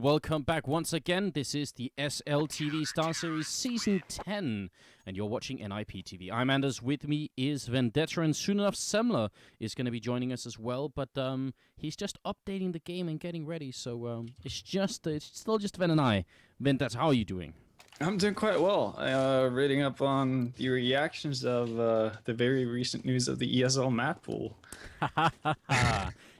Welcome back once again. This is the SLTV StarSeries Season 10, and you're watching NIPTV. I'm Anders. With me is Vendetta, and soon enough Semler is going to be joining us as well, but he's just updating the game and getting ready, so it's still just Ven and I. Vendetta, how are you doing? I'm doing quite well. Reading up on the reactions of the very recent news of the ESL map pool.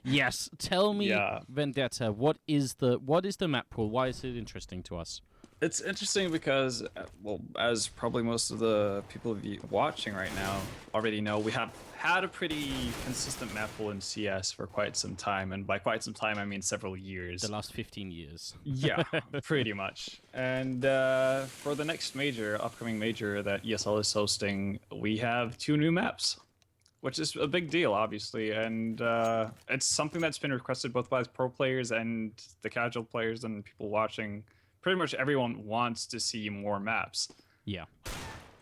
Yes, tell me, Yeah. Vendetta, what is the map pool? Why is it interesting to us? It's interesting because, well, as probably most of the people watching right now already know, we have had a pretty consistent map pool in CS for quite some time, and by quite some time I mean several years. The last 15 years. Yeah, pretty much. And for the next upcoming major that ESL is hosting, we have 2 new maps, which is a big deal, obviously, and it's something that's been requested both by pro players and the casual players and people watching. Pretty much everyone wants to see more maps. Yeah.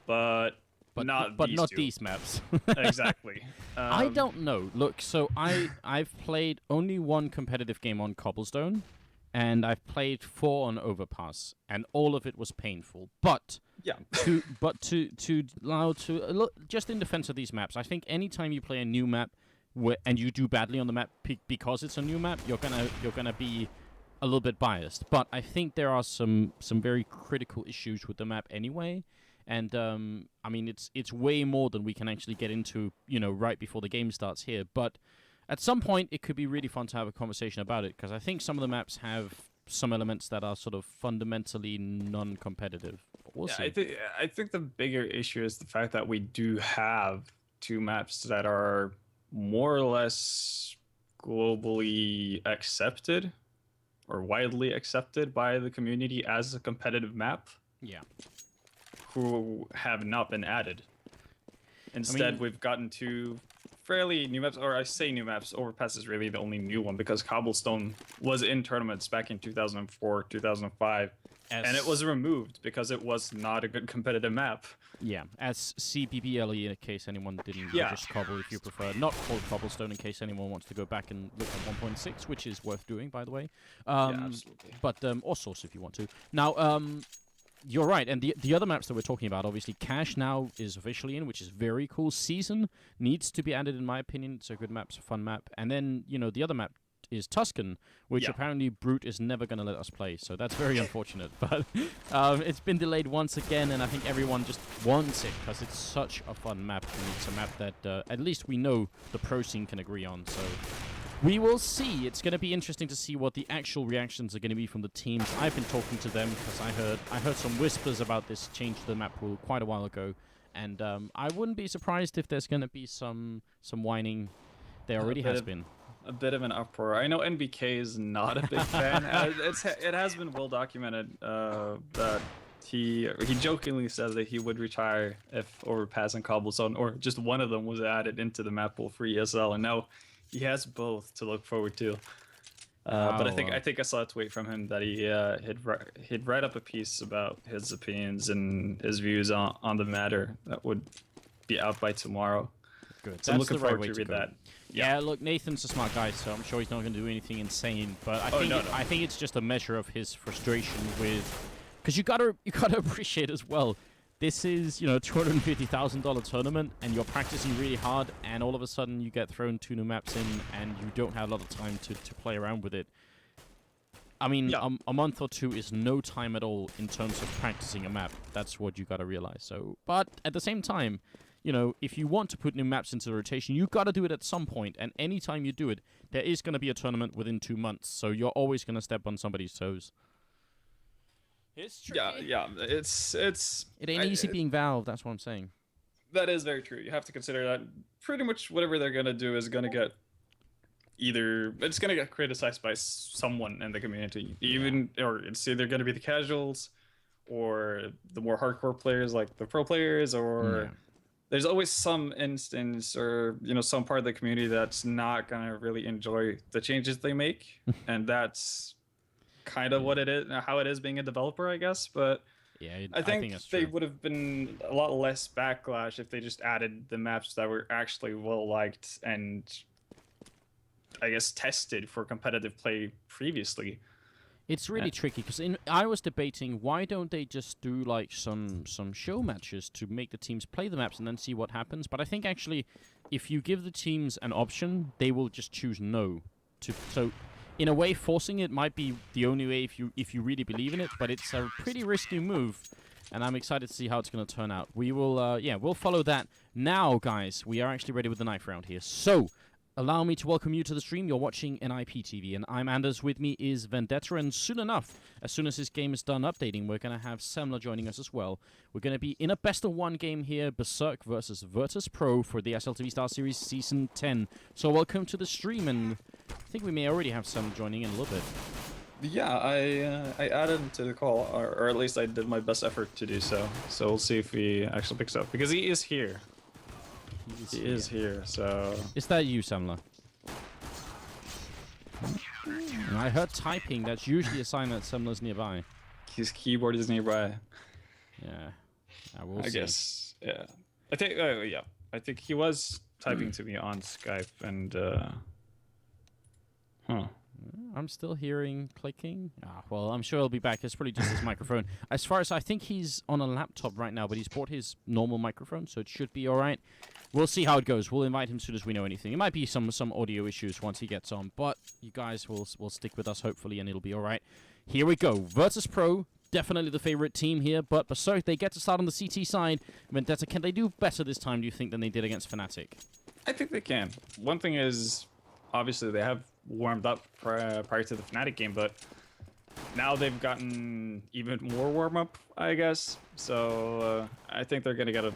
But not these maps. Exactly. I don't know. Look, so I've played only one competitive game on Cobblestone, and I've played 4 on Overpass, and all of it was painful. But yeah, just in defense of these maps, I think anytime you play a new map and you do badly on the map because it's a new map, you're gonna be a little bit biased. But I think there are some very critical issues with the map anyway. And I mean, it's way more than we can actually get into, right before the game starts here. But at some point, it could be really fun to have a conversation about it, because I think some of the maps have some elements that are sort of fundamentally non-competitive. But we'll see. I think the bigger issue is the fact that we do have 2 maps that are more or less globally accepted or widely accepted by the community as a competitive map. Yeah. Who have not been added. Instead, we've gotten 2 fairly new maps, or I say new maps. Overpass is really the only new one because Cobblestone was in tournaments back in 2004, 2005, and it was removed because it was not a good competitive map. Yeah, as CBBLE, in case anyone didn't just Cobble, if you prefer. Not called Cobblestone, in case anyone wants to go back and look at 1.6, which is worth doing, by the way. Yeah, absolutely. But, or Source if you want to. Now, you're right, and the other maps that we're talking about, obviously, Cash now is officially in, which is very cool. Season needs to be added, in my opinion. It's a good map, it's a fun map. And then, the other map is Tuscan, which apparently Brute is never going to let us play, so that's very unfortunate. But it's been delayed once again, and I think everyone just wants it, because it's such a fun map, and it's a map that at least we know the pro scene can agree on, so we will see. It's going to be interesting to see what the actual reactions are going to be from the teams. I've been talking to them because I heard some whispers about this change to the map rule quite a while ago, and I wouldn't be surprised if there's going to be some whining. There already has been. A bit of an uproar. I know NBK is not a big fan. It has been well documented that he jokingly says that he would retire if Overpass and Cobblestone, or just one of them, was added into the map pool for ESL, and now he has both to look forward to. But I think I saw a tweet from him that he'd write up a piece about his opinions and his views on the matter that would be out by tomorrow. Good. So I'm looking forward to read that. Yeah, look, Nathan's a smart guy, so I'm sure he's not going to do anything insane. But I think it's just a measure of his frustration with, because you gotta appreciate as well. This is, $250,000 tournament, and you're practicing really hard, and all of a sudden you get thrown 2 new maps in, and you don't have a lot of time to play around with it. I mean, a month or 2 is no time at all in terms of practicing a map. That's what you gotta realize. So, but at the same time, if you want to put new maps into the rotation, you gotta do it at some point, and anytime you do it, there is gonna be a tournament within 2 months, so you're always gonna step on somebody's toes. It's tricky. Yeah. It ain't easy being Valve. That's what I'm saying. That is very true. You have to consider that pretty much whatever they're gonna do is gonna get it's gonna get criticized by someone in the community. Or it's either gonna be the casuals, or the more hardcore players like the pro players, or there's always some instance or some part of the community that's not gonna really enjoy the changes they make, and that's kind of what it is, how it is being a developer, I guess. But yeah, I think they would have been a lot less backlash if they just added the maps that were actually well liked and, I guess, tested for competitive play previously. It's really tricky because I was debating why don't they just do like some show matches to make the teams play the maps and then see what happens. But I think actually, if you give the teams an option, they will just choose no. So, in a way, forcing it might be the only way if you really believe in it. But it's a pretty risky move, and I'm excited to see how it's going to turn out. We will, we'll follow that. Now, guys, we are actually ready with the knife round here. So. Allow me to welcome you to the stream. You're watching NIP TV, and I'm Anders. With me is Vendetta, and soon enough, as soon as this game is done updating, we're going to have Semler joining us as well. We're going to be in a best-of-1 game here, Berzerk versus Virtus.Pro for the SLTV StarSeries Season 10. So welcome to the stream, and I think we may already have Semler joining in a little bit. Yeah, I added him to the call, or at least I did my best effort to do so. So we'll see if he actually picks up, because he is here. He is here, so... Is that you, Semler? I heard typing. That's usually a sign that Semler's nearby. His keyboard is nearby. Yeah. I guess, yeah. I think, yeah. I think he was typing to me on Skype, and, I'm still hearing clicking. Well, I'm sure he'll be back. It's probably just his microphone. As far as I think he's on a laptop right now, but he's brought his normal microphone, so it should be all right. We'll see how it goes. We'll invite him as soon as we know anything. It might be some audio issues once he gets on, but you guys will stick with us, hopefully, and it'll be all right. Here we go. Virtus.Pro, definitely the favorite team here, but Berzerk, they get to start on the CT side. Vendetta, can they do better this time, do you think, than they did against Fnatic? I think they can. One thing is, obviously, they have warmed up prior to the Fnatic game, but now they've gotten even more warm-up, I guess. So I think they're going to get a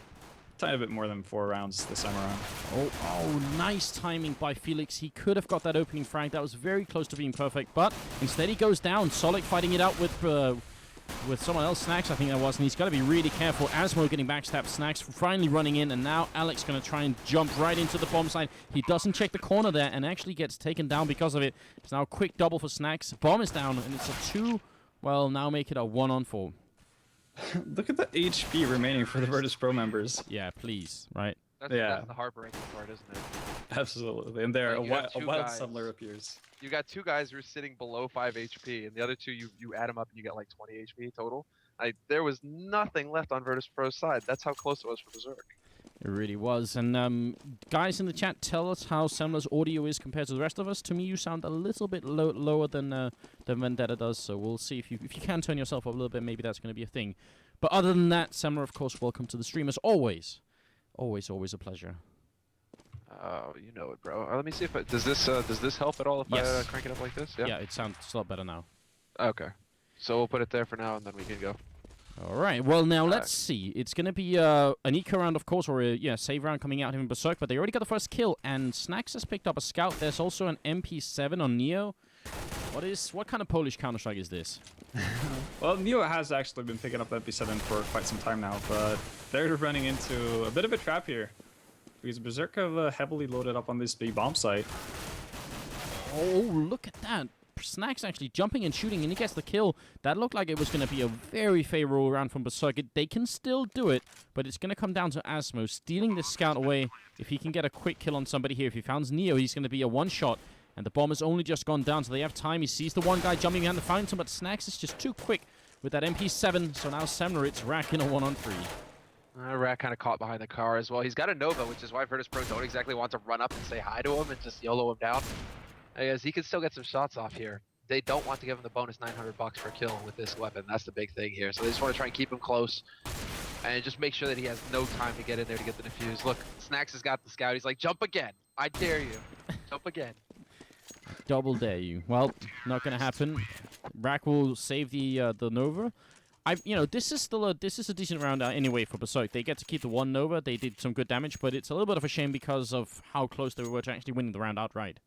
tiny bit more than 4 rounds this time around. Oh, nice timing by Felix. He could have got that opening frag. That was very close to being perfect, but instead he goes down. Solid fighting it out with someone else, Snacks, I think that was, and he's got to be really careful. Asmo getting backstabbed, Snacks finally running in, and now Alex going to try and jump right into the bomb side. He doesn't check the corner there and actually gets taken down because of it. It's now a quick double for Snacks. Bomb is down, and it's a 2. Well, now make it a 1-on-4. Look at the HP remaining for the Virtus.Pro members. Yeah, please, right? That's the heartbreaking part, isn't it? Absolutely. And there, Like, a wild Sumler appears. You got 2 guys who are sitting below 5 HP, and the other 2, you add them up and you get like 20 HP total. There was nothing left on Virtus.Pro's side. That's how close it was for Berzerk. It really was. And guys in the chat, tell us how Semler's audio is compared to the rest of us. To me, you sound a little bit lower than Vendetta does, so we'll see. If you can turn yourself up a little bit, maybe that's going to be a thing. But other than that, Semler, of course, welcome to the stream as always. Always a pleasure. Oh, you know it, bro. Let me see if does this help at all if I crank it up like this? Yeah, it sounds a lot better now. Okay. So we'll put it there for now, and then we can go. All right. Well, now let's see. It's going to be an eco round, of course, or a save round coming out here in Berzerk, but they already got the first kill, and Snacks has picked up a scout. There's also an MP7 on Neo. What kind of Polish Counter-Strike is this? Well, Neo has actually been picking up MP7 for quite some time now, but they're running into a bit of a trap here. Because Berzerk have heavily loaded up on this big bomb site. Oh, look at that. Snacks actually jumping and shooting, and he gets the kill. That looked like it was going to be a very favorable round from Berzerk. They can still do it, but it's going to come down to Asmo stealing this scout away. If he can get a quick kill on somebody here, if he finds Neo, he's going to be a one-shot. And the bomb has only just gone down, so they have time. He sees the one guy jumping behind the fountain, but Snacks is just too quick with that MP7. So now Semler, it's Rack in a 1-on-3. Rack kind of caught behind the car as well. He's got a Nova, which is why Virtus.Pro don't exactly want to run up and say hi to him and just YOLO him down. As he can still get some shots off here. They don't want to give him the bonus 900 bucks per kill with this weapon. That's the big thing here. So they just want to try and keep him close and just make sure that he has no time to get in there to get the defuse. Look, Snacks has got the scout. He's like, jump again. I dare you. Jump again. Double dare you. Well, not gonna happen. Rack will save the Nova. This is still a decent round anyway for Berzerk. They get to keep the 1 Nova. They did some good damage, but it's a little bit of a shame because of how close they were to actually winning the round outright.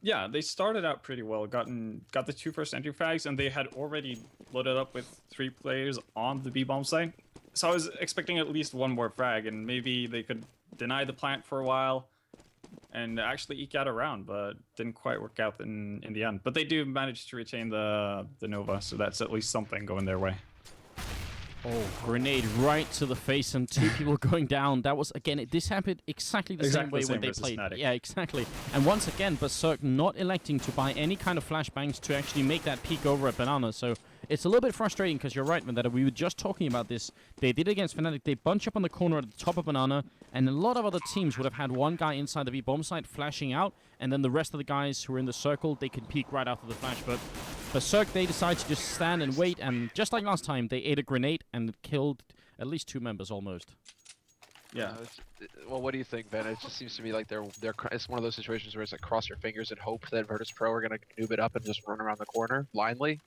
Yeah, they started out pretty well. Got the 2 first entry frags, and they had already loaded up with 3 players on the B-bomb site. So I was expecting at least 1 more frag, and maybe they could deny the plant for a while and actually eke out a round, but didn't quite work out in the end. But they do manage to retain the Nova, so that's at least something going their way. Oh, grenade right to the face and 2 people going down. That was, again, this happened exactly the same way when they played. Fnatic. Yeah, exactly. And once again, Berzerk not electing to buy any kind of flashbangs to actually make that peek over at Banana. So it's a little bit frustrating because you're right, Vendetta. We were just talking about this. They did it against Fnatic. They bunch up on the corner at the top of Banana, and a lot of other teams would have had one guy inside the B-bomb site flashing out, and then the rest of the guys who are in the circle, they could peek right after the flash. But Berzerk, they decide to just stand and wait, and just like last time, they ate a grenade and killed at least 2 members almost. Yeah. Well, what do you think, Ben? It just seems to me like it's one of those situations where it's like cross your fingers and hope that Virtus.Pro are gonna noob it up and just run around the corner blindly.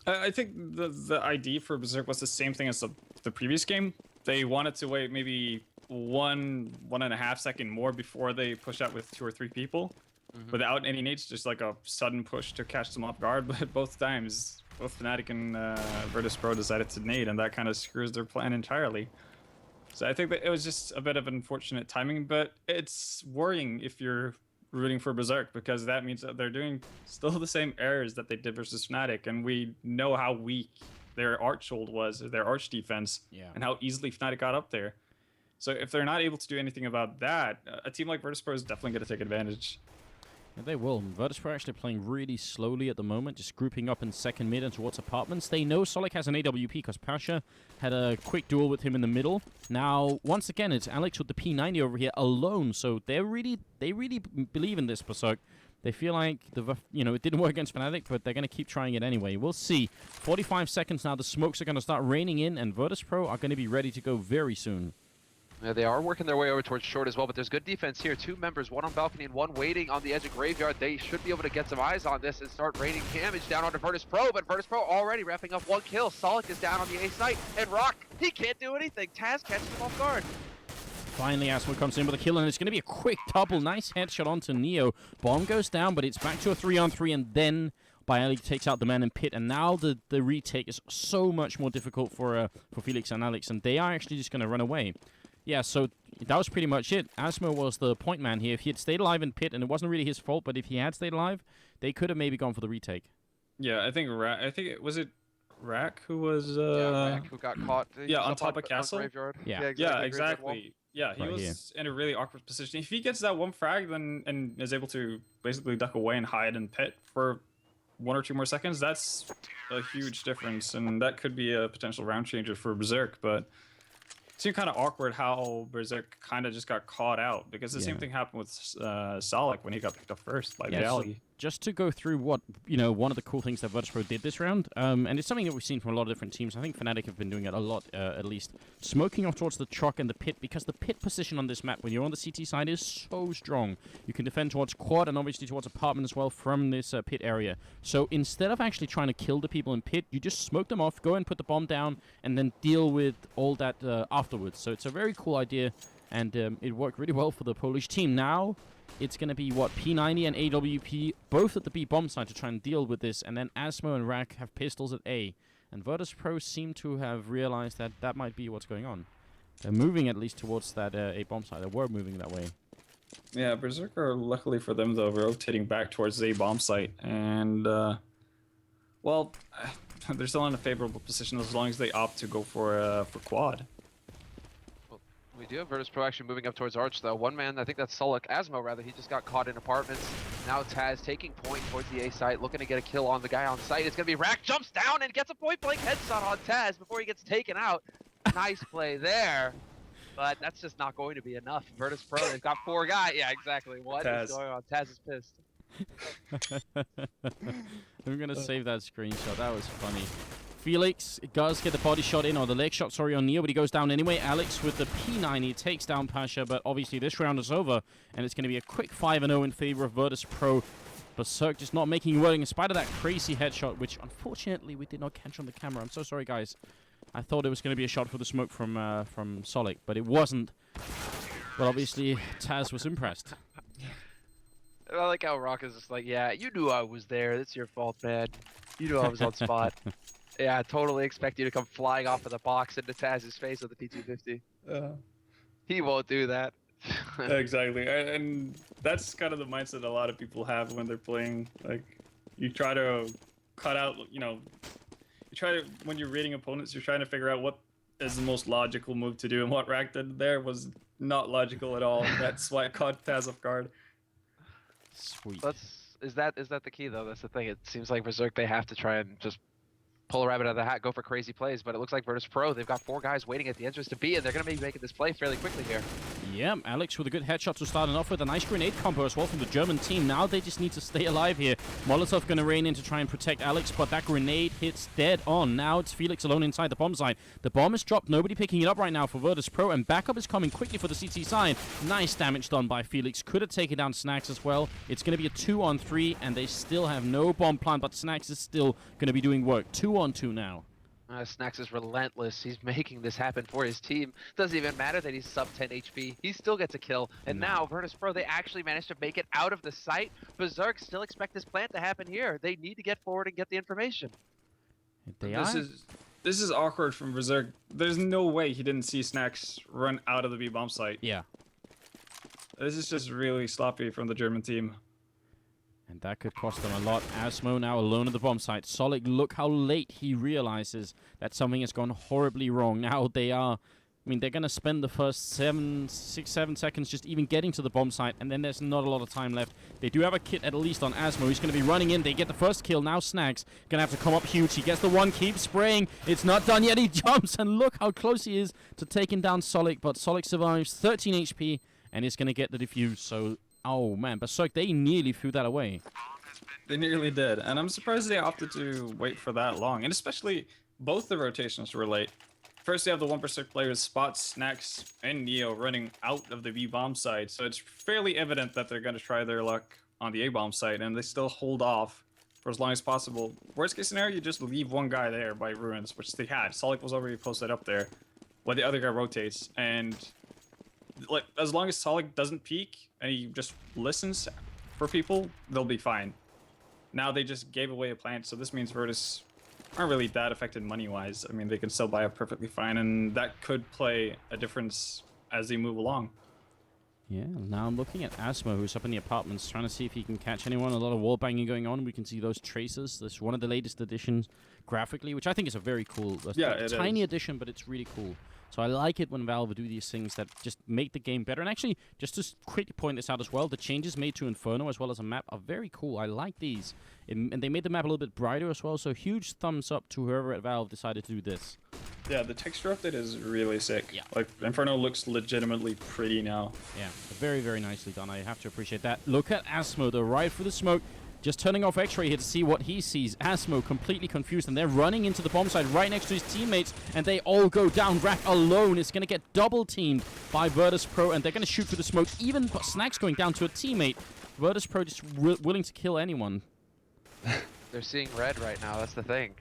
I think the ID for Berzerk was the same thing as the previous game. They wanted to wait maybe 1.5 seconds more before they push out with 2 or 3 people, without any nades, just like a sudden push to catch them off guard. But both times, both Fnatic and Virtus.Pro decided to nade, and that kind of screws their plan entirely. So I think that it was just a bit of unfortunate timing, but it's worrying if you're rooting for Berzerk, because that means that they're doing still the same errors that they did versus Fnatic, and we know how weak their arch hold was, their arch defense, and how easily Fnatic got up there. So if they're not able to do anything about that, a team like Virtus.Pro is definitely going to take advantage. Yeah, they will. Virtus.Pro actually playing really slowly at the moment, just grouping up in second mid and towards apartments. They know Solek has an AWP because Pasha had a quick duel with him in the middle. Now, once again, it's Alex with the P90 over here alone, so they really believe in this Berzerk. They feel like it didn't work against Fnatic, but they're going to keep trying it anyway. We'll see. 45 seconds now. The smokes are going to start raining in, and Virtus.Pro are going to be ready to go very soon. Yeah, they are working their way over towards short as well, but there's good defense here. 2 members, 1 on balcony and 1 waiting on the edge of graveyard. They should be able to get some eyes on this and start raining damage down onto Virtus.Pro, but Virtus.Pro already wrapping up 1 kill. Solek is down on the A site, and Rock, he can't do anything. Taz catches him off guard. Finally, Asmo comes in with a kill, and it's going to be a quick double. Nice headshot onto Neo. Bomb goes down, but it's back to a 3-on-3, and then Bialik takes out the man in pit, and now the retake is so much more difficult for Felix and Alex, and they are actually just going to run away. Yeah, so that was pretty much it. Asmo was the point man here. If he had stayed alive in pit, and it wasn't really his fault, but if he had stayed alive, they could have maybe gone for the retake. Yeah, I think it Rack who was Rack who got caught. Yeah, on top of castle. Yeah, exactly. Yeah, he was in a really awkward position. If he gets that 1 frag and is able to basically duck away and hide in pit for 1 or 2 more seconds, that's a huge difference, and that could be a potential round changer for Berzerk. But it seemed kind of awkward how Berzerk kind of just got caught out, because the same thing happened with Solek when he got picked up first by Viali. Just to go through what, one of the cool things that Virtus.Pro did this round, and it's something that we've seen from a lot of different teams. I think Fnatic have been doing it a lot, at least. Smoking off towards the truck and the pit, because the pit position on this map, when you're on the CT side, is so strong. You can defend towards quad and obviously towards apartment as well from this pit area. So instead of actually trying to kill the people in pit, you just smoke them off, go and put the bomb down, and then deal with all that afterwards. So it's a very cool idea, and it worked really well for the Polish team. Now, it's going to be, P90 and AWP, both at the B bomb side to try and deal with this, and then Asmo and Rack have pistols at A. And Virtus.Pro seem to have realized that that might be what's going on. They're moving at least towards that A bomb side. They were moving that way. Yeah, Berzerk, luckily for them, though, rotating back towards the bomb site, and well, they're still in a favorable position as long as they opt to go for quad. We do have Virtus.Pro actually moving up towards Arch, though. One man, I think that's Solek, Asmo rather, he just got caught in apartments. Now Taz taking point towards the A site, looking to get a kill on the guy on site. It's going to be Rack, jumps down and gets a point-blank headshot on Taz before he gets taken out. Nice play there, but that's just not going to be enough. Virtus.Pro, they've got 4 guys. Yeah, exactly. What is going on? Taz is pissed. I'm going to save that screenshot. That was funny. Felix does get the body shot in, or the leg shot, sorry, on Neo, but he goes down anyway. Alex with the P90 takes down Pasha, but obviously this round is over, and it's going to be a quick 5-0 in favor of Virtus.Pro. Berzerk just not making it work in spite of that crazy headshot, which unfortunately we did not catch on the camera. I'm so sorry, guys. I thought it was going to be a shot for the smoke from Solek, but it wasn't. But obviously, Taz was impressed. I like how Rock is just like, yeah, you knew I was there. That's your fault, man. You knew I was on spot. Yeah, I totally expect you to come flying off of the box into Taz's face with the P250. He won't do that. Exactly, and that's kind of the mindset a lot of people have when they're playing. Like, you try to cut out, when you're rating opponents, you're trying to figure out what is the most logical move to do, and what Rack did there was not logical at all. That's why it caught Taz off guard. Sweet. Is that the key though? That's the thing. It seems like Berserk, they have to try and just pull a rabbit out of the hat, go for crazy plays, but it looks like Virtus.Pro, they've got 4 guys waiting at the entrance to B, and they're going to be making this play fairly quickly here. Yeah, Alex with a good headshot to start it off with. A nice grenade combo as well from the German team. Now they just need to stay alive here. Molotov going to rain in to try and protect Alex, but that grenade hits dead on. Now it's Felix alone inside the bomb site. The bomb is dropped. Nobody picking it up right now for Virtus.Pro, and backup is coming quickly for the CT side. Nice damage done by Felix. Could have taken down Snacks as well. It's going to be a 2-on-3, and they still have no bomb plant, but Snacks is still going to be doing work. 2-on-2 now. Snacks is relentless. He's making this happen for his team. Doesn't even matter that he's sub 10 HP. He still gets a kill. And now Virtus.Pro, they actually managed to make it out of the site. Berzerk still expect this plant to happen here. They need to get forward and get the information. This is awkward from Berzerk. There's no way he didn't see Snacks run out of the B bomb site. Yeah. This is just really sloppy from the German team. And that could cost them a lot. Asmo now alone at the bomb site. Solid, look how late he realizes that something has gone horribly wrong. Now they are, they're going to spend the first 6, 7 seconds just even getting to the bomb site, and then there's not a lot of time left. They do have a kit at least on Asmo. He's going to be running in. They get the first kill. Now Snacks going to have to come up huge. He gets the one, keeps spraying. It's not done yet. He jumps, and look how close he is to taking down Solik, but Solik survives. 13 HP, and he's going to get the defuse, so... Oh man, Berzerk, they nearly threw that away. They nearly did, and I'm surprised they opted to wait for that long, and especially both the rotations were late. First, you have the 1% players, Spot, Snacks, and Neo running out of the B-bomb side, so it's fairly evident that they're going to try their luck on the A-bomb side, and they still hold off for as long as possible. Worst case scenario, you just leave one guy there by Ruins, which they had. Solik was already posted up there, while the other guy rotates, and... like, as long as Solik doesn't peek and he just listens for people, they'll be fine. Now they just gave away a plant, so this means Virtus aren't really that affected money-wise. They can still buy up perfectly fine, and that could play a difference as they move along. Yeah, now I'm looking at Asmo, who's up in the apartments, trying to see if he can catch anyone. A lot of wall banging going on. We can see those traces. This is one of the latest additions graphically, which I think is a very cool, tiny addition, but it's really cool. So I like it when Valve do these things that just make the game better. And actually, just to quickly point this out as well, the changes made to Inferno as well as a map are very cool. I like these. And they made the map a little bit brighter as well, so huge thumbs up to whoever at Valve decided to do this. Yeah, the texture update is really sick. Yeah. Like, Inferno looks legitimately pretty now. Yeah, very, very nicely done. I have to appreciate that. Look at Asmo, though, right through the smoke. Just turning off X-Ray here to see what he sees. Asmo completely confused, and they're running into the bomb site right next to his teammates, and they all go down. Rack alone is going to get double-teamed by Virtus.Pro, and they're going to shoot through the smoke. Even Snacks going down to a teammate. Virtus.Pro just willing to kill anyone. They're seeing red right now, that's the thing.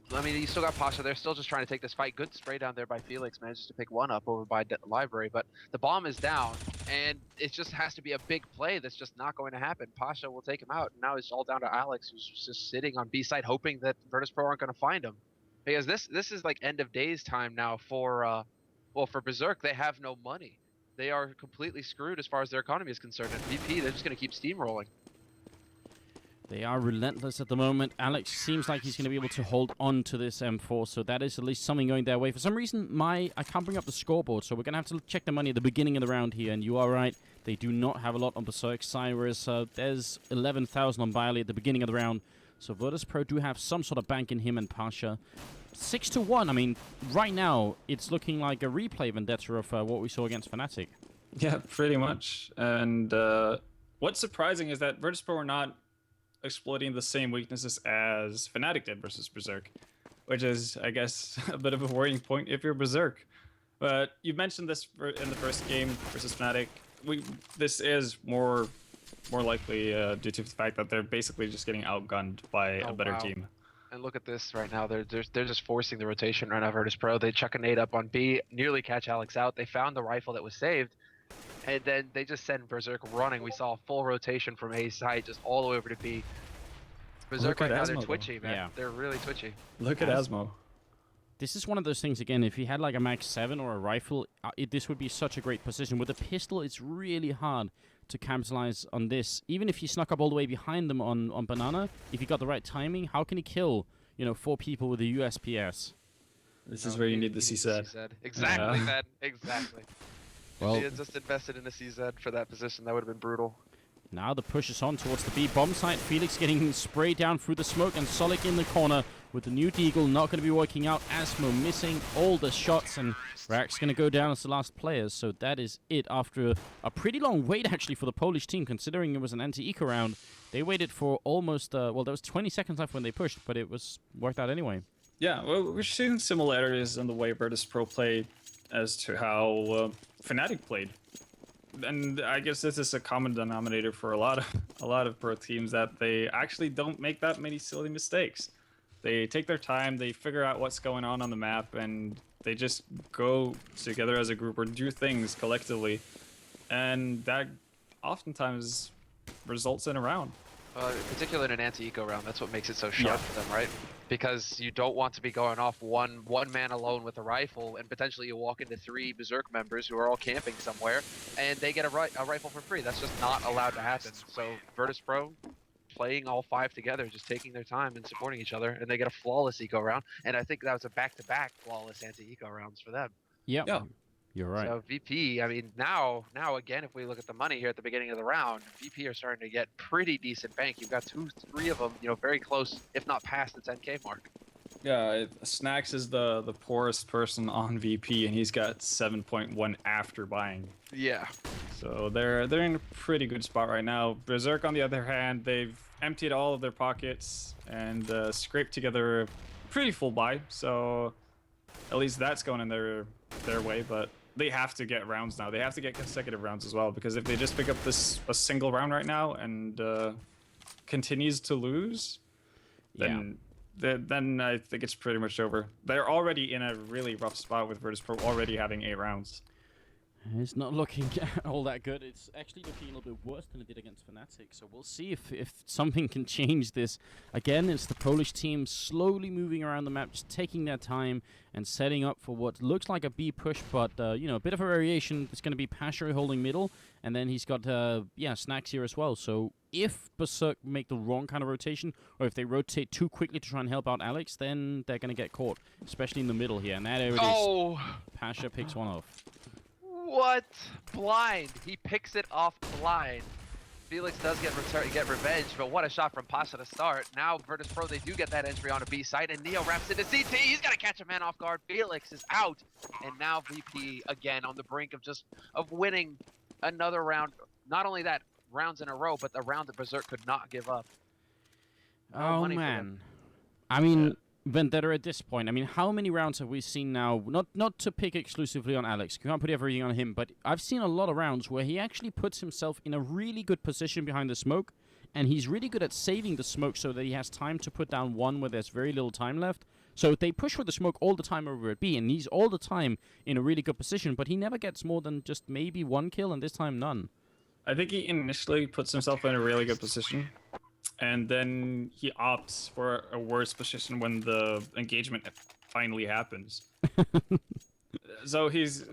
You still got Pasha. They're still just trying to take this fight. Good spray down there by Felix. Manages to pick one up over by Library, but the bomb is down, and it just has to be a big play that's just not going to happen. Pasha will take him out, and now it's all down to Alex, who's just sitting on B side hoping that Virtus.Pro aren't going to find him. Because this is like end of days time now for Berzerk. They have no money. They are completely screwed as far as their economy is concerned. And VP, they're just going to keep steamrolling. They are relentless at the moment. Alex seems like he's going to be able to hold on to this M4, so that is at least something going their way. For some reason, I can't bring up the scoreboard, so we're going to have to check the money at the beginning of the round here, and you are right. They do not have a lot on Berzerk's side, whereas there's 11,000 on Biley at the beginning of the round. So Virtus.Pro do have some sort of bank in him and Pasha. 6-1. Right now, it's looking like a replay vendetta of what we saw against Fnatic. Yeah, pretty much. And what's surprising is that Virtus.Pro are not exploiting the same weaknesses as Fnatic did versus Berzerk, which is, I guess, a bit of a worrying point if you're Berzerk. But you mentioned this in the first game versus Fnatic. This is more likely due to the fact that they're basically just getting outgunned by a better team. And look at this right now. They're just forcing the rotation right now. Virtus.Pro. They chuck a nade up on B, nearly catch Alex out. They found the rifle that was saved. And then they just send Berzerk running. We saw a full rotation from A side just all the way over to B. Berzerk right now, they're twitchy, man. Yeah. They're really twitchy. Look at Asmo. This is one of those things, again, if he had like a Max 7 or a rifle, this would be such a great position. With a pistol, it's really hard to capitalize on this. Even if he snuck up all the way behind them on Banana, if he got the right timing, how can he kill, 4 people with a USPS? This is where you need the CZ. Exactly, man. Exactly. Well, If he had just invested in a CZ for that position, that would have been brutal. now the push is on towards the B bomb site. Felix getting sprayed down through the smoke, and Solik in the corner with the new Deagle. Not going to be working out. Asmo missing all the shots, and Rak's going to go down as the last player. So that is it after a pretty long wait, actually, for the Polish team, considering it was an anti-eco round. They waited for almost, well, there was 20 seconds left when they pushed, but it was worked out anyway. Yeah, well, we're seeing similarities in the way Virtus.Pro played as to how Fnatic played. And I guess this is a common denominator for a lot of pro teams, that they actually don't make that many silly mistakes. They take their time, they figure out what's going on the map, and they just go together as a group or do things collectively, and that oftentimes results in a round. Particularly in an anti-eco round, that's what makes it so sharp for them, right? Because you don't want to be going off one man alone with a rifle, and potentially you walk into 3 Berzerk members who are all camping somewhere, and they get a rifle for free. That's just not allowed to happen. So Virtus.Pro playing all 5 together, just taking their time and supporting each other, and they get a flawless eco round. And I think that was a back-to-back flawless anti-eco rounds for them. Yep. Yeah. You're right. So VP, I mean, now again, if we look at the money here at the beginning of the round, VP are starting to get pretty decent bank. You've got 2, 3 of them, you know, very close, if not past the 10K mark. Yeah, Snacks is the poorest person on VP, and he's got 7.1 after buying. Yeah. So they're in a pretty good spot right now. Berzerk, on the other hand, they've emptied all of their pockets and scraped together a pretty full buy. So at least that's going in their way, but they have to get rounds now. They have to get consecutive rounds as well, because if they just pick up a single round right now and continues to lose, then I think it's pretty much over. They're already in a really rough spot with Virtus.Pro already having 8 rounds. It's not looking all that good. It's actually looking a little bit worse than it did against Fnatic. So we'll see if something can change this. Again, it's the Polish team slowly moving around the map, just taking their time and setting up for what looks like a B push, but you know, a bit of a variation. It's going to be Pasha holding middle, and then he's got Snacks here as well. So if Berzerk make the wrong kind of rotation, or if they rotate too quickly to try and help out Alex, then they're going to get caught, especially in the middle here. And that area is Pasha picks one off. What? Blind. He picks it off blind. Felix does get revenge, but what a shot from Pasha to start. Now Virtus.Pro, they do get that entry on a B site, and Neo wraps into CT. He's got to catch a man off guard. Felix is out, and now VP again on the brink of winning another round. Not only that, rounds in a row, but the round that Berzerk could not give up. Oh man. I mean, Vendetta at this point, I mean, how many rounds have we seen now? Not to pick exclusively on Alex, you can't put everything on him, but I've seen a lot of rounds where he actually puts himself in a really good position behind the smoke, and he's really good at saving the smoke so that he has time to put down one where there's very little time left. So they push for the smoke all the time over at B, and he's all the time in a really good position, but he never gets more than just maybe 1 kill, and this time none. I think he initially puts himself in a really good position, and then he opts for a worse position when the engagement finally happens. So he's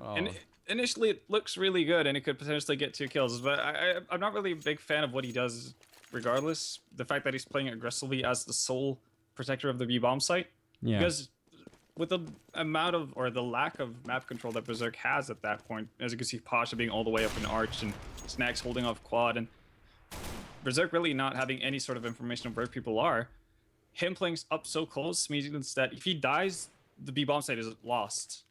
initially it looks really good, and he could potentially get 2 kills. But I'm not really a big fan of what he does. Regardless, the fact that he's playing aggressively as the sole protector of the B bomb site, because with the amount of or the lack of map control that Berzerk has at that point, as you can see, Pasha being all the way up in Arch and Snacks holding off Quad, and Berzerk really not having any sort of information of where people are, him playing up so close means that if he dies, the B bomb site is lost.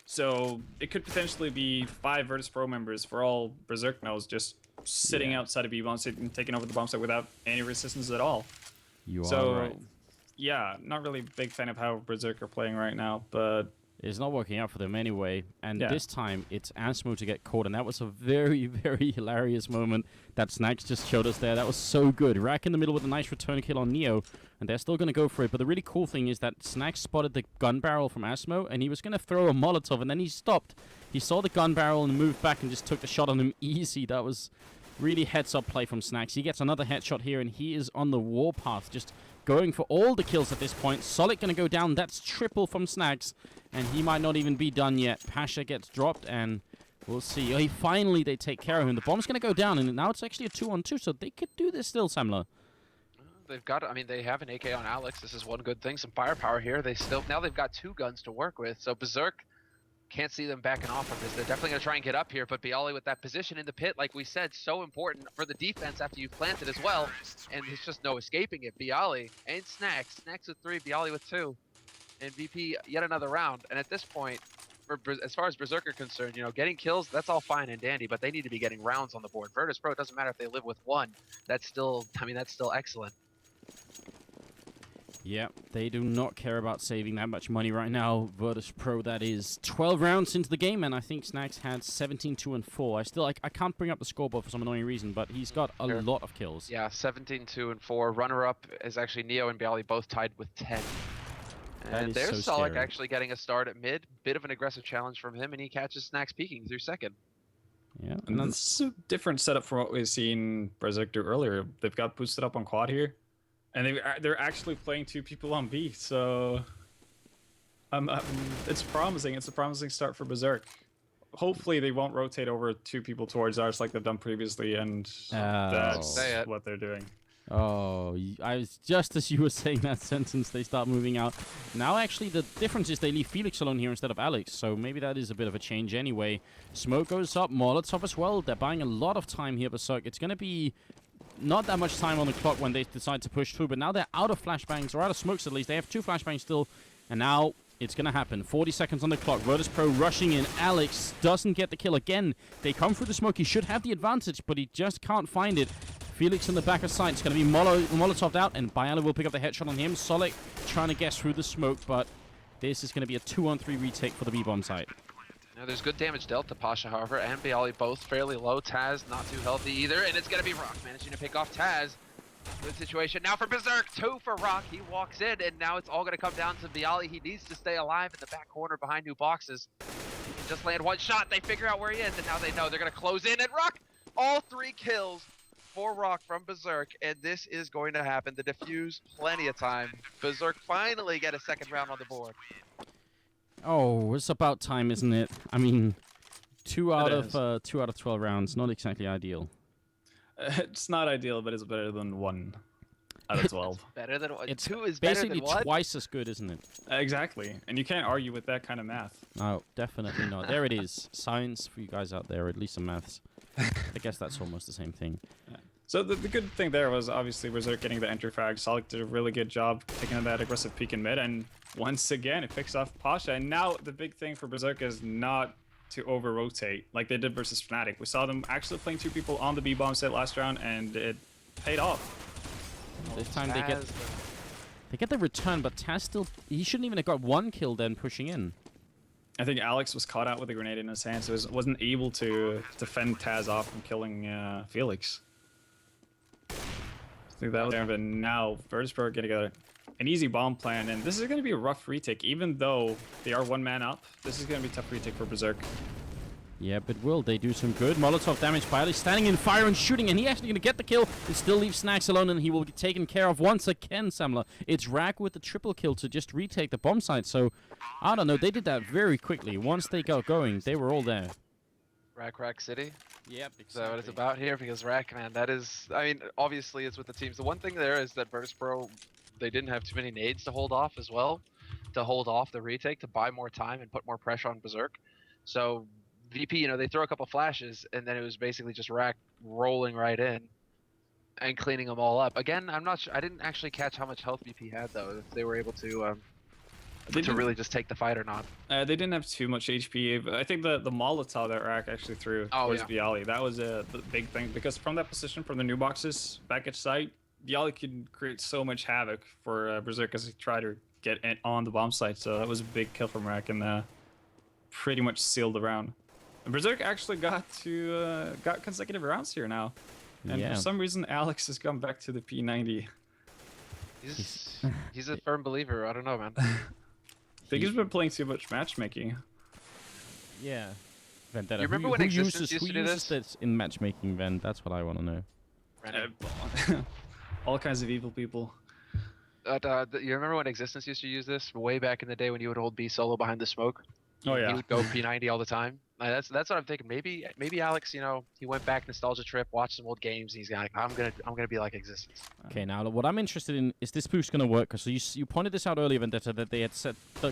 So it could potentially be 5 Virtus.Pro members, for all Berzerk knows, just sitting outside of B bomb site and taking over the bomb site without any resistance at all. You are right. Yeah, not really a big fan of how Berzerk are playing right now, but it's not working out for them anyway. And this time, it's Asmo to get caught, and that was a very, very hilarious moment that Snacks just showed us there. That was so good. Rack in the middle with a nice return kill on Neo, and they're still going to go for it. But the really cool thing is that Snacks spotted the gun barrel from Asmo, and he was going to throw a Molotov, and then he stopped. He saw the gun barrel and moved back and just took the shot on him easy. That was really heads-up play from Snacks. He gets another headshot here, and he is on the warpath, just going for all the kills at this point. Solid going to go down. That's triple from Snacks, and he might not even be done yet. Pasha gets dropped, and we'll see. Finally, they take care of him. The bomb's going to go down, and now it's actually a 2-on-2, so they could do this still, Samler. they've got. I mean, they have an AK on Alex. This is one good thing. Some firepower here. Now they've got 2 guns to work with. So Berzerk can't see them backing off from this. They're definitely gonna try and get up here. But Bialy with that position in the pit, like we said, so important for the defense after you've planted as well. And there's just no escaping it. Bialy and Snacks. Snacks with 3, Bialy with 2, and VP yet another round. And at this point, as far as Berzerk are concerned, you know, getting kills, that's all fine and dandy, but they need to be getting rounds on the board. Virtus.Pro, it doesn't matter if they live with 1. That's still, I mean, that's still excellent. Yeah, they do not care about saving that much money right now. Virtus.Pro, that is 12 rounds into the game, and I think Snacks had 17, 2, and 4. I can't bring up the scoreboard for some annoying reason, but he's got a lot of kills. Yeah, 17, 2, and 4. Runner-up is actually Neo and Bialy both tied with 10. And there's so Solak scary. actually getting a start at mid. Bit of an aggressive challenge from him, and he catches Snacks peeking through second. Yeah, And this is a different setup from what we've seen Berzerk do earlier. They've got boosted up on quad here, and they're actually playing 2 people on B. So it's promising. It's a promising start for Berzerk. Hopefully they won't rotate over 2 people towards ours like they've done previously, and that's what they're doing. Oh, I was just as you were saying that sentence, they start moving out. Now, actually, the difference is they leave Felix alone here instead of Alex, so maybe that is a bit of a change anyway. Smoke goes up, Molotov as well. They're buying a lot of time here, Berzerk. It's going to be not that much time on the clock when they decide to push through, but now they're out of flashbangs, or out of smokes at least. They have 2 flashbangs still, and now it's going to happen. 40 seconds on the clock. Virtus.Pro rushing in. Alex doesn't get the kill again. They come through the smoke. He should have the advantage, but he just can't find it. Felix in the back of sight. It's going to be Molotov'd out, and Bialy will pick up the headshot on him. Solak trying to guess through the smoke, but this is going to be a 2-on-3 retake for the B-bomb site. Now, there's good damage dealt to Pasha, however, and Bialy both fairly low. Taz not too healthy either, and it's going to be Rock managing to pick off Taz. Good situation now for Berzerk. 2 for Rock. He walks in, and now it's all going to come down to Bialy. He needs to stay alive in the back corner behind new boxes. He can just land 1 shot. They figure out where he is, and now they know they're going to close in, and Rock, all 3 kills for Rock from Berzerk, and this is going to happen. The defuse, plenty of time. Berzerk finally get a 2nd round on the board. Oh, it's about time, isn't it? I mean, 2 out of 12 rounds, not exactly ideal. It's not ideal, but it's better than 1 out of 12. Better than It's 2 is better basically than 1? twice as good, isn't it? Exactly, and you can't argue with that kind of math. No, definitely not. There it is. Science for you guys out there, at least some maths. I guess that's almost the same thing. So the good thing there was obviously Berzerk getting the enter frag. Solak did a really good job taking that aggressive peek in mid, and once again it picks off Pasha. And now the big thing for Berzerk is not to over-rotate like they did versus Fnatic. We saw them actually playing 2 people on the B-bomb set last round, and it paid off. This time they get the return, but Taz still, he shouldn't even have got 1 kill then pushing in. I think Alex was caught out with a grenade in his hand, so he wasn't able to fend Taz off from killing Felix. I think that was there, but now Virtus.Pro getting an easy bomb plan, and this is going to be a rough retake. Even though they are 1 man up, this is going to be a tough retake for Berzerk. Yeah, but will they do some good? Molotov damage by Ali, standing in fire and shooting, and he actually going to get the kill. It still leaves Snacks alone, and he will be taken care of once again, Samla. It's Rag with the triple kill to just retake the bomb site, so I don't know. They did that very quickly. Once they got going, they were all there. Rack City? Yep, Is that what it's about here? Because Rack, man, that is... I mean, obviously it's with the teams. The one thing there is that Virtus.Pro, they didn't have too many nades to hold off as well. To hold off the retake, to buy more time and put more pressure on Berzerk. So VP, you know, they throw a couple flashes, and then it was basically just Rack rolling right in and cleaning them all up. Again, I'm not sure. I didn't actually catch how much health VP had, though, if they were able to really just take the fight or not. They didn't have too much HP. But I think the Molotov that Rack actually threw towards Bialy, that was the big thing, because from that position, from the new boxes back at site, Bialy could create so much havoc for Berzerk as he tried to get on the bomb site. So that was a big kill from Rack, and pretty much sealed the round. And Berzerk actually got consecutive rounds here now, and for some reason Alex has come back to the P90. He's a firm believer. I don't know, man. I think he's been playing too much matchmaking. Yeah. Vendetta. You remember when Existence used to do this in matchmaking, Ven? That's what I want to know. All kinds of evil people. You remember when Existence used to use this way back in the day when you would hold B solo behind the smoke? Oh, He yeah. would go P90 all the time. That's what I'm thinking. Maybe Alex, he went back nostalgia trip, watched some old games. And he's like, I'm gonna be like Existence. Okay, now what I'm interested in is this boost going to work? Because you pointed this out earlier, Vendetta, that they had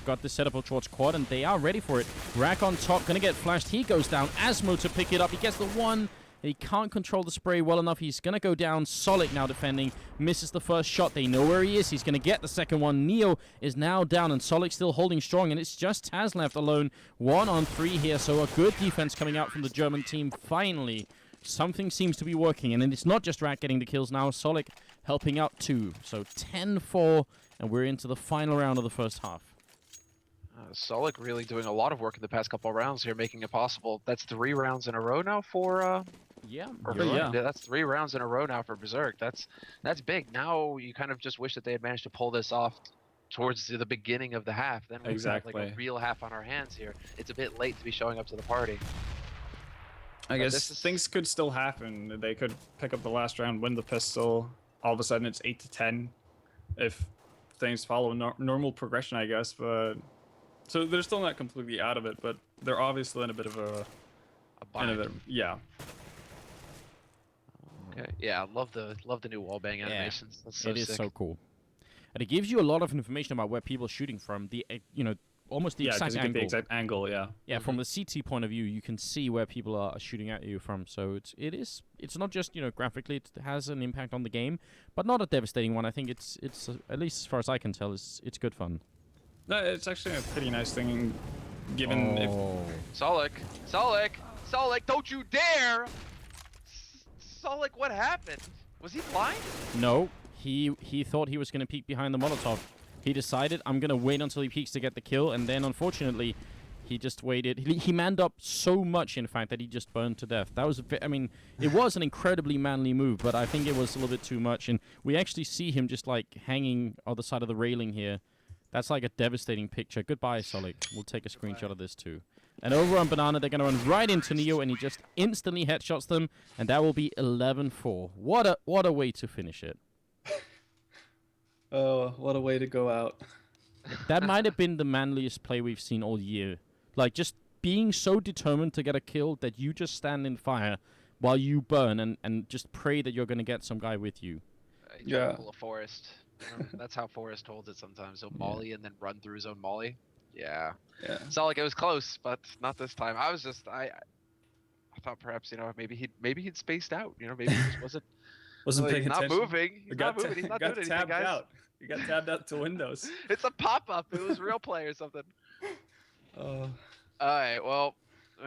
got this set up towards quad, and they are ready for it. Rack on top, going to get flashed. He goes down. Asmo to pick it up. He gets the one. He can't control the spray well enough. He's going to go down. Solid now defending. Misses the first shot. They know where he is. He's going to get the second one. Neo is now down, and Solid still holding strong, and it's just Taz left alone. 1 on 3 here, so a good defense coming out from the German team. Finally, something seems to be working, and then it's not just Rack getting the kills now. Solid helping out too. So 10-4, and we're into the final round of the first half. Solik really doing a lot of work in the past couple of rounds here, making it possible. That's 3 rounds in a row now for Yeah, Yeah. That's 3 rounds in a row now for Berzerk. That's big. Now you kind of just wish that they had managed to pull this off towards the beginning of the half. Then we've got like Exactly. a real half on our hands here. It's a bit late to be showing up to the party. I But guess this is- things could still happen. They could pick up the last round, win the pistol. All of a sudden, it's 8-10 if things follow normal progression, I guess. But so they're still not completely out of it, but they're obviously in a bit of A bind. yeah. Okay. Yeah, I love the new wall bang animations. That's so it is sick. so cool. And it gives you a lot of information about where people are shooting from. The almost the Yeah, exact because you get angle. the exact angle. Yeah. Yeah, from the CT point of view, you can see where people are shooting at you from. So it's not just graphically, it has an impact on the game, but not a devastating one. I think it's at least as far as I can tell, it's good fun. No, it's actually a pretty nice thing, given if Solik, don't you dare! Solik, what happened? Was he blind? No, he thought he was going to peek behind the Molotov. He decided, I'm going to wait until he peeks to get the kill, and then unfortunately, he just waited. He manned up so much, in fact, that he just burned to death. That was, it was an incredibly manly move, but I think it was a little bit too much, and we actually see him just like hanging on the side of the railing here. That's like a devastating picture. Goodbye, Solik. We'll take a screenshot of this too. And over on Banana, they're going to run right into Neo, and he just instantly headshots them, and that will be 11-4. What a way to finish it. oh, what a way to go out. That might have been the manliest play we've seen all year. Like, just being so determined to get a kill that you just stand in fire while you burn and just pray that you're going to get some guy with you. He tried Yeah. to pull a Forest. That's how Forest holds it sometimes. He'll molly and then run through his own molly. Yeah. Yeah. Solik, it was close, but not this time. I thought perhaps maybe he'd spaced out. Maybe he just wasn't Wasn't he's paying not attention. moving. He's not moving. He's not doing anything, tabbed guys. out. You got tabbed out to Windows. It's a pop-up. It was real play or something. Oh. All right. Well,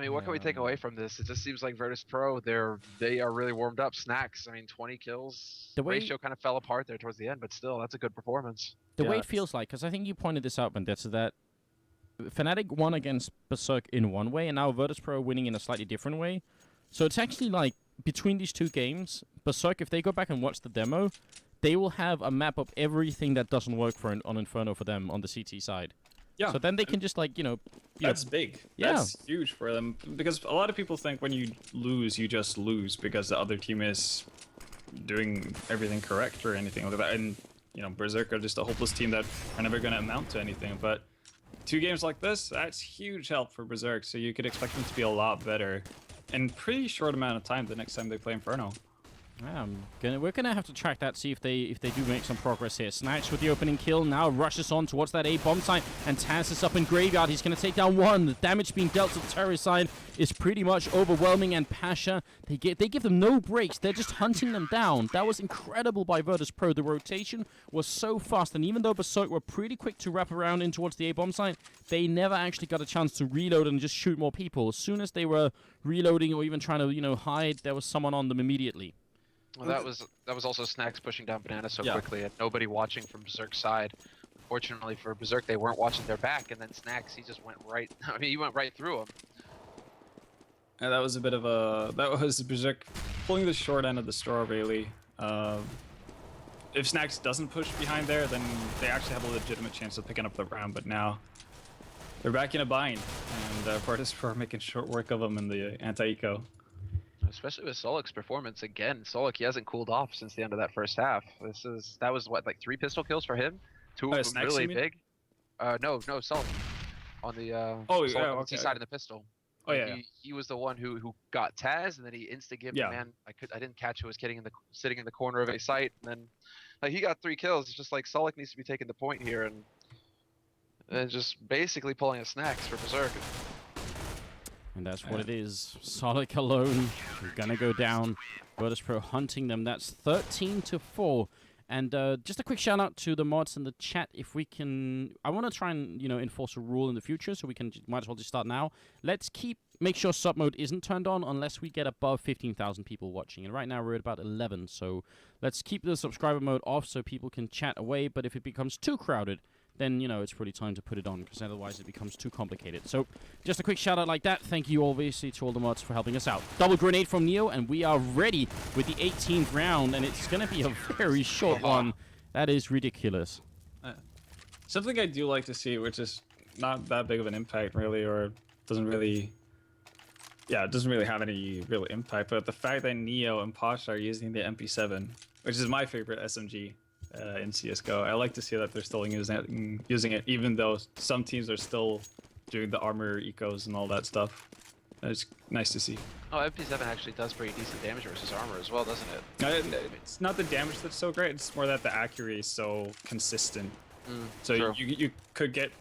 what can we take away from this? It just seems like Virtus.Pro, they are really warmed up. Snacks, 20 kills. The way- ratio kind of fell apart there towards the end, but still, that's a good performance. The way Yeah. it feels like, because I think you pointed this out, Vendetta, that Fnatic won against Berzerk in one way, and now Virtus.Pro winning in a slightly different way. So it's actually like, between these two games, Berzerk, if they go back and watch the demo, they will have a map of everything that doesn't work on Inferno for them on the CT side. Yeah. So then they can just That's big. Yeah. That's huge for them, because a lot of people think when you lose, you just lose because the other team is doing everything correct or anything like that. And Berzerk are just a hopeless team that are never going to amount to anything. But 2 games like this, that's huge help for Berzerk. So you could expect them to be a lot better in pretty short amount of time the next time they play Inferno. Yeah, we're gonna have to track that, see if they do make some progress here. Snatch with the opening kill, now rushes on towards that A bomb site, and Taz is up in Graveyard. He's gonna take down one. The damage being dealt to the terrorist side is pretty much overwhelming, and Pasha, they give them no breaks. They're just hunting them down. That was incredible by Virtus.Pro. The rotation was so fast, and even though Berzerk were pretty quick to wrap around in towards the A bomb site, they never actually got a chance to reload and just shoot more people. As soon as they were reloading or even trying to hide, there was someone on them immediately. Well, that was also Snacks pushing down Banana so Yeah. quickly, and nobody watching from Berzerk's side. Fortunately for Berzerk, they weren't watching their back, and then Snacks, he just went right. He went right through him. And that was a bit of a... That was Berzerk pulling the short end of the straw, really. If Snacks doesn't push behind there, then they actually have a legitimate chance of picking up the round, but now they're back in a bind, and Virtus.Pro are making short work of them in the anti-eco. Especially with Solik's performance again. Solik, he hasn't cooled off since the end of that first half. That was what, like 3 pistol kills for him? 2 of them Snacks, really you mean? big. No, Solik. on the Oh, Solak yeah, on the okay. T side in the pistol. Oh, yeah. He was the one who got Taz, and then he insta-gibbed the Yeah. man. I didn't catch who was sitting in the corner of a site, and then like he got 3 kills. It's just like Solak needs to be taking the point here and just basically pulling a snacks for Berzerk. And that's what it is. Solid alone. We're gonna go down. Virtus.Pro hunting them. That's 13-4. And just a quick shout out to the mods in the chat. If we can, I want to try and enforce a rule in the future, so we can might as well just start now. Let's make sure sub mode isn't turned on unless we get above 15,000 people watching. And right now we're at about 11, so let's keep the subscriber mode off so people can chat away. But if it becomes too crowded, then, it's probably time to put it on, because otherwise it becomes too complicated. So, just a quick shout-out like that. Thank you, obviously, to all the mods for helping us out. Double grenade from Neo, and we are ready with the 18th round, and it's going to be a very short one. That is ridiculous. Something I do like to see, which is not that big of an impact, really, or doesn't really... Yeah, it doesn't really have any real impact, but the fact that Neo and Pasha are using the MP7, which is my favorite SMG, in CSGO. I like to see that they're still using it, even though some teams are still doing the armor ecos and all that stuff. It's nice to see. Oh, MP7 actually does pretty decent damage versus armor as well, doesn't it? It's not the damage that's so great, it's more that the accuracy is so consistent. So true. you could get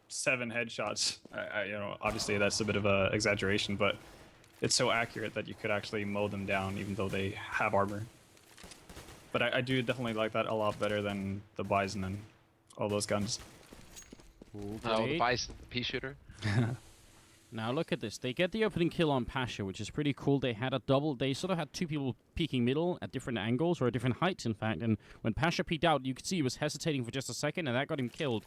7 headshots. Obviously that's a bit of an exaggeration, but it's so accurate that you could actually mow them down even though they have armor. But I do definitely like that a lot better than the Bison and all those guns. Oh, the Bison, the pea shooter. Now look at this. They get the opening kill on Pasha, which is pretty cool. They had they sort of had 2 people peeking middle at different angles, or at different heights, in fact. And when Pasha peeked out, you could see he was hesitating for just a second, and that got him killed.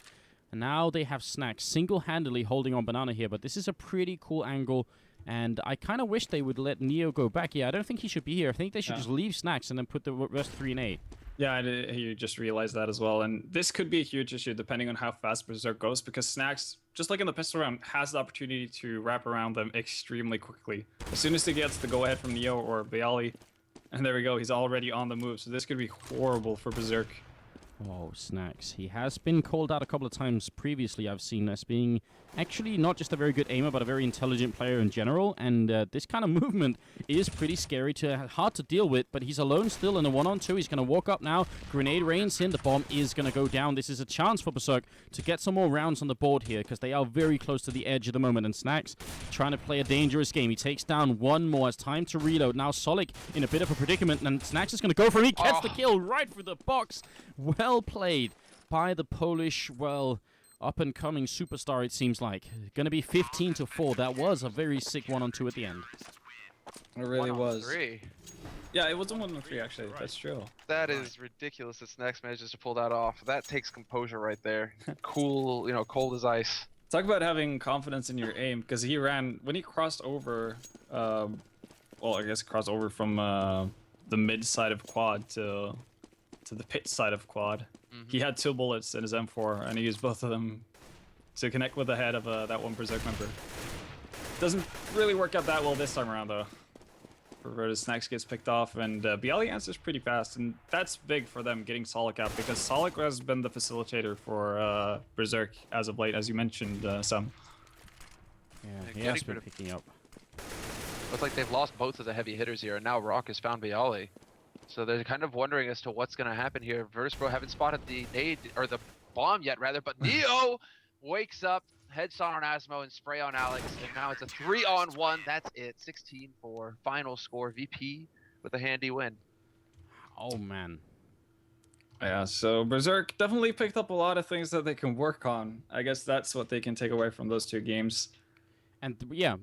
And now they have Snacks single-handedly holding on Banana here, but this is a pretty cool angle. And I kind of wish they would let Neo go back. Yeah, I don't think he should be here. I think they should just leave Snacks and then put the rest 3 and 8. Yeah, you just realized that as well. And this could be a huge issue depending on how fast Berzerk goes, because Snacks, just like in the pistol round, has the opportunity to wrap around them extremely quickly. As soon as he gets the go-ahead from Neo or Bialy, and there we go, he's already on the move. So this could be horrible for Berzerk. Oh, Snacks. He has been called out a couple of times previously, I've seen, as being actually not just a very good aimer, but a very intelligent player in general. And this kind of movement is pretty scary, hard to deal with, but he's alone still in a 1-on-2. He's going to walk up now. Grenade rains in. The bomb is going to go down. This is a chance for Berzerk to get some more rounds on the board here, because they are very close to the edge at the moment. And Snacks trying to play a dangerous game. He takes down 1 more. It's time to reload. Now Solid in a bit of a predicament, and Snacks is going to go for him. He gets the kill right through the box. Well played by the Polish, up-and-coming superstar, it seems like. Going to be 15-4. That was a very sick 1-on-2 at the end. It really was. 1-on-3. Yeah, it was a 1-on-3 actually. That's true. That is ridiculous that Snacks manages to pull that off. That takes composure right there. Cool, cold as ice. Talk about having confidence in your aim, because he ran when he crossed over. Well, I guess crossed over from the mid side of quad to the pit side of quad. He had 2 bullets in his M4, and he used both of them to connect with the head of that one Berzerk member. Doesn't really work out that well this time around, though. Virtus Snacks gets picked off, and Bialy answers pretty fast, and that's big for them getting Solak out, because Solak has been the facilitator for Berzerk as of late, as you mentioned, Sam. Yeah, he has been picking up. Looks like they've lost both of the heavy hitters here, and now Rock has found Bialy. So they're kind of wondering as to what's going to happen here. Virtus.Pro haven't spotted the nade, or the bomb yet, rather, but Neo wakes up, headshot on Asmo, and spray on Alex, and now it's a 3-on-1. That's it. 16-4. Final score. VP with a handy win. Oh, man. Yeah, so Berzerk definitely picked up a lot of things that they can work on. I guess that's what they can take away from those 2 games. And, yeah,